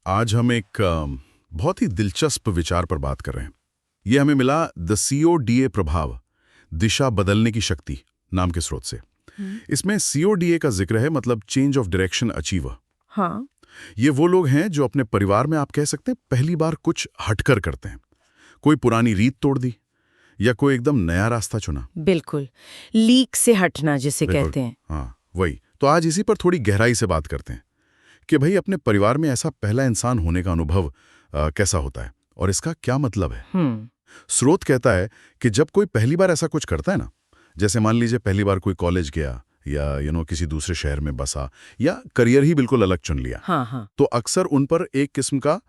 आज हम एक बहुत ही दिलचस्प विचार पर बात कर रहे हैं। ये हमें मिला द CODA प्रभाव, दिशा बदलने की शक्ति नाम के स्रोत से। इसमें CODA का जिक्र है, मतलब चेंज ऑफ डायरेक्शन अचीवर। हाँ। ये वो लोग हैं जो अपने परिवार में, आप कह सकते हैं, पहली बार कुछ हटकर करते हैं। कोई पुरानी रीत तोड़ दी या कोई एकदम नया रास्ता चुना। बिल्कुल, लीक से हटना जिसे बिल्कुल। कहते हैं। हाँ, वही। तो आज इसी पर थोड़ी गहराई से बात करते हैं कि भाई अपने परिवार में ऐसा पहला इंसान होने का अनुभव कैसा होता है और इसका क्या मतलब है। स्रोत कहता है कि जब कोई पहली बार ऐसा कुछ करता है ना, जैसे मान लीजिए पहली बार कोई कॉलेज गया या किसी दूसरे शहर में बसा या करियर ही बिल्कुल अलग चुन लिया। हाँ। तो अक्सर उन पर एक किस्म का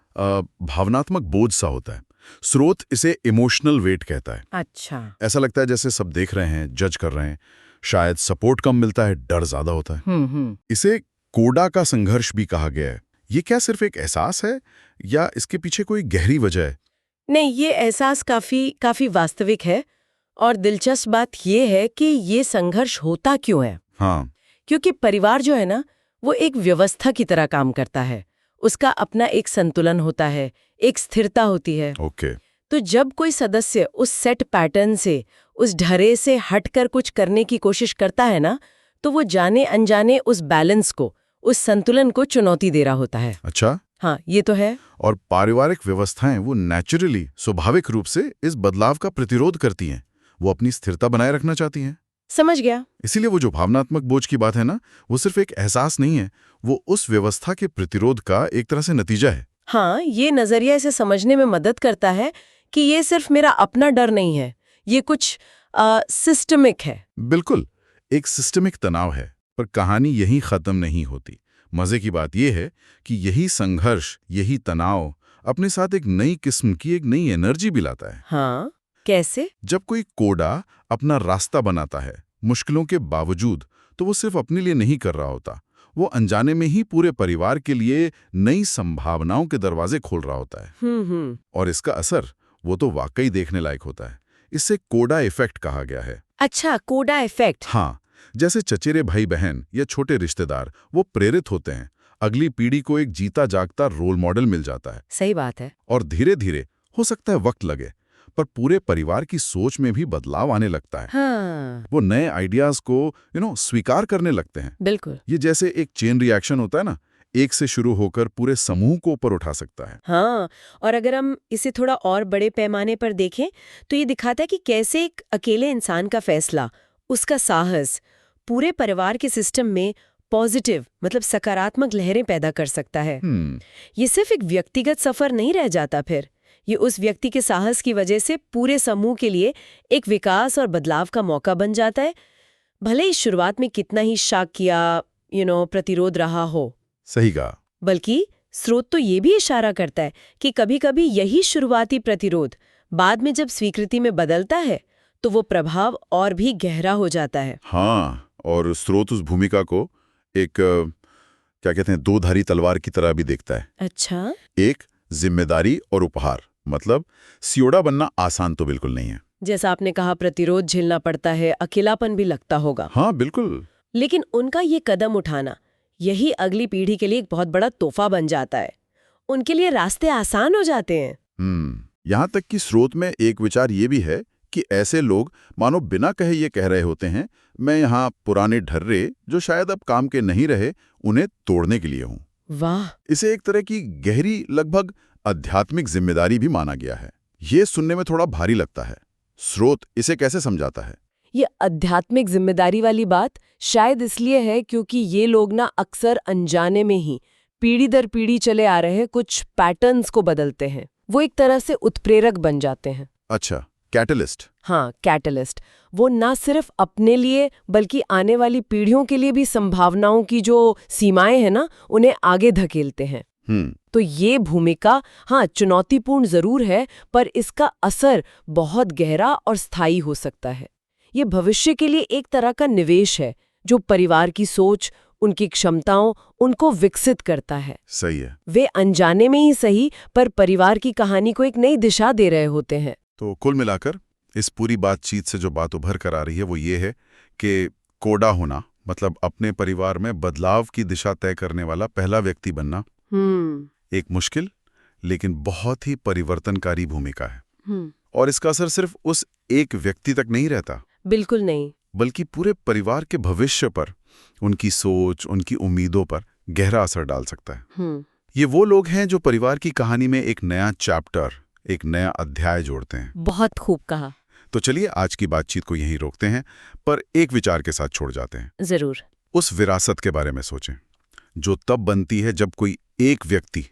भावनात्मक बोझ सा होता है। स्रोत इसे इमोशनल वेट कहता है। अच्छा। ऐसा लगता है जैसे सब देख रहे हैं, जज कर रहे हैं, शायद सपोर्ट कम मिलता है, डर ज्यादा होता है। इसे कोडा का संघर्ष भी कहा गया है। ये क्या सिर्फ एक एहसास है या इसके पीछे कोई गहरी वजह है? नहीं, ये एहसास काफी वास्तविक है। और दिलचस्प बात ये है कि ये संघर्ष होता क्यों है। हाँ। क्योंकि परिवार जो है ना, वो एक व्यवस्था की तरह काम करता है। उसका अपना एक संतुलन होता है, एक स्थिरता होती है। ओके। तो जब कोई सदस्य उस सेट पैटर्न से, उस ढर्रे से हटकर कुछ करने की कोशिश करता है ना, तो वो जाने अनजाने उस बैलेंस को, उस संतुलन को चुनौती दे रहा होता है। अच्छा। हाँ, ये तो है। और पारिवारिक व्यवस्थाएं वो नेचुरली, स्वाभाविक रूप से इस बदलाव का प्रतिरोध करती हैं। वो अपनी स्थिरता बनाए रखना चाहती हैं। समझ गया। इसीलिए वो जो भावनात्मक बोझ की बात है ना, वो सिर्फ एक एहसास नहीं है, वो उस व्यवस्था के प्रतिरोध का एक तरह से नतीजा है। हाँ, ये नजरिया इसे समझने में मदद करता है कि ये सिर्फ मेरा अपना डर नहीं है, ये कुछ सिस्टमिक है। बिल्कुल, एक सिस्टमिक तनाव है। पर कहानी यहीं खत्म नहीं होती। मजे की बात यह है कि यही संघर्ष, यही तनाव अपने साथ एक नई किस्म की, एक नई एनर्जी भी लाता है। हाँ, कैसे? जब कोई कोडा अपना रास्ता बनाता है, मुश्किलों के बावजूद, तो वो सिर्फ अपने लिए नहीं कर रहा होता। वो अनजाने में ही पूरे परिवार के लिए नई संभावनाओं के दरवाजे खोल रहा होता है। और इसका असर वो तो वाकई देखने लायक होता है। इससे कोडा इफेक्ट कहा गया है। अच्छा, कोडा इफेक्ट। हाँ, जैसे चचेरे भाई बहन या छोटे रिश्तेदार वो प्रेरित होते हैं, अगली पीढ़ी को एक जीता जागता रोल मॉडल मिल जाता है। सही बात है। और धीरे धीरे, हो सकता है वक्त लगे, पर पूरे परिवार की सोच में भी बदलाव आने लगता है। हाँ। वो नए आइडियाज को स्वीकार करने लगते हैं। बिल्कुल। ये जैसे एक चेन रिएक्शन होता है ना, एक से शुरू होकर पूरे समूह को ऊपर उठा सकता है। हाँ, और अगर हम इसे थोड़ा और बड़े पैमाने पर देखें तो ये दिखाता है कि कैसे एक अकेले इंसान का फैसला, उसका साहस पूरे परिवार के सिस्टम में पॉजिटिव, मतलब सकारात्मक लहरें पैदा कर सकता है। ये सिर्फ एक व्यक्तिगत सफर नहीं रह जाता, फिर ये उस व्यक्ति के साहस की वजह से पूरे समूह के लिए एक विकास और बदलाव का मौका बन जाता है, भले ही शुरुआत में कितना ही शाक या प्रतिरोध रहा हो। सही कहा। बल्कि स्रोत तो ये भी इशारा करता है कि कभी-कभी यही शुरुआती प्रतिरोध बाद में जब स्वीकृति में बदलता है तो वो प्रभाव और भी गहरा हो जाता है। हाँ, और स्रोत उस भूमिका को एक क्या कहते हैं, दो धारी तलवार की तरह भी देखता है। अच्छा। एक जिम्मेदारी और उपहार। मतलब सियोड़ा बनना आसान तो बिल्कुल नहीं है। जैसा आपने कहा, प्रतिरोध झेलना पड़ता है, अकेलापन भी लगता होगा। हाँ बिल्कुल। लेकिन उनका ये कदम उठाना, यही अगली पीढ़ी के लिए एक बहुत बड़ा तोहफा बन जाता है। उनके लिए रास्ते आसान हो जाते हैं। यहाँ तक कि स्रोत में एक विचार ये भी है कि ऐसे लोग मानो बिना कहे ये कह रहे होते हैं, मैं यहाँ पुराने ढर्रे जो शायद अब काम के नहीं रहे, उन्हें तोड़ने के लिए हूँ। वाह। इसे एक तरह की गहरी, लगभग आध्यात्मिक जिम्मेदारी भी माना गया है। ये सुनने में थोड़ा भारी लगता है। स्रोत इसे कैसे समझाता है? ये आध्यात्मिक जिम्मेदारी वाली बात शायद इसलिए है क्योंकि ये लोग ना अक्सर अनजाने में ही पीढ़ी दर पीढ़ी चले आ रहे कुछ पैटर्न्स को बदलते हैं। वो एक तरह से उत्प्रेरक बन जाते हैं। अच्छा, कैटलिस्ट। हाँ, कैटलिस्ट। वो ना सिर्फ अपने लिए बल्कि आने वाली पीढ़ियों के लिए भी संभावनाओं की जो सीमाएं हैं ना, उन्हें आगे धकेलते हैं। तो ये भूमिका, हाँ, चुनौतीपूर्ण जरूर है, पर इसका असर बहुत गहरा और स्थायी हो सकता है। ये भविष्य के लिए एक तरह का निवेश है जो परिवार की सोच, उनकी क्षमताओं, उनको विकसित करता है। सही है। वे अनजाने में ही सही, पर परिवार की कहानी को एक नई दिशा दे रहे होते हैं। तो कुल मिलाकर इस पूरी बातचीत से जो बात उभर कर आ रही है वो ये है कि कोडा होना मतलब अपने परिवार में बदलाव की दिशा तय करने वाला पहला व्यक्ति बनना, एक मुश्किल लेकिन बहुत ही परिवर्तनकारी भूमिका है। और इसका असर सिर्फ उस एक व्यक्ति तक नहीं रहता, बिल्कुल नहीं, बल्कि पूरे परिवार के भविष्य पर, उनकी सोच, उनकी उम्मीदों पर गहरा असर डाल सकता है। ये वो लोग हैं जो परिवार की कहानी में एक नया चैप्टर, एक नया अध्याय जोड़ते हैं। बहुत खूब कहा। तो चलिए आज की बातचीत को यहीं रोकते हैं, पर एक विचार के साथ छोड़ जाते हैं। जरूर। उस विरासत के बारे में सोचें जो तब बनती है जब कोई एक व्यक्ति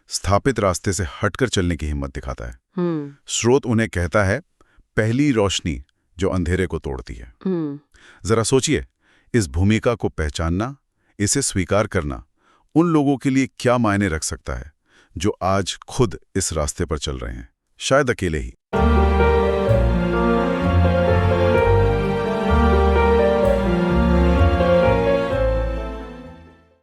स्थापित रास्ते से हटकर चलने की हिम्मत दिखाता है। स्रोत उन्हें कहता है, पहली रोशनी जो अंधेरे को तोड़ती है। जरा सोचिए, इस भूमिका को पहचानना, इसे स्वीकार करना उन लोगों के लिए क्या मायने रख सकता है जो आज खुद इस रास्ते पर चल रहे हैं, शायद अकेले ही।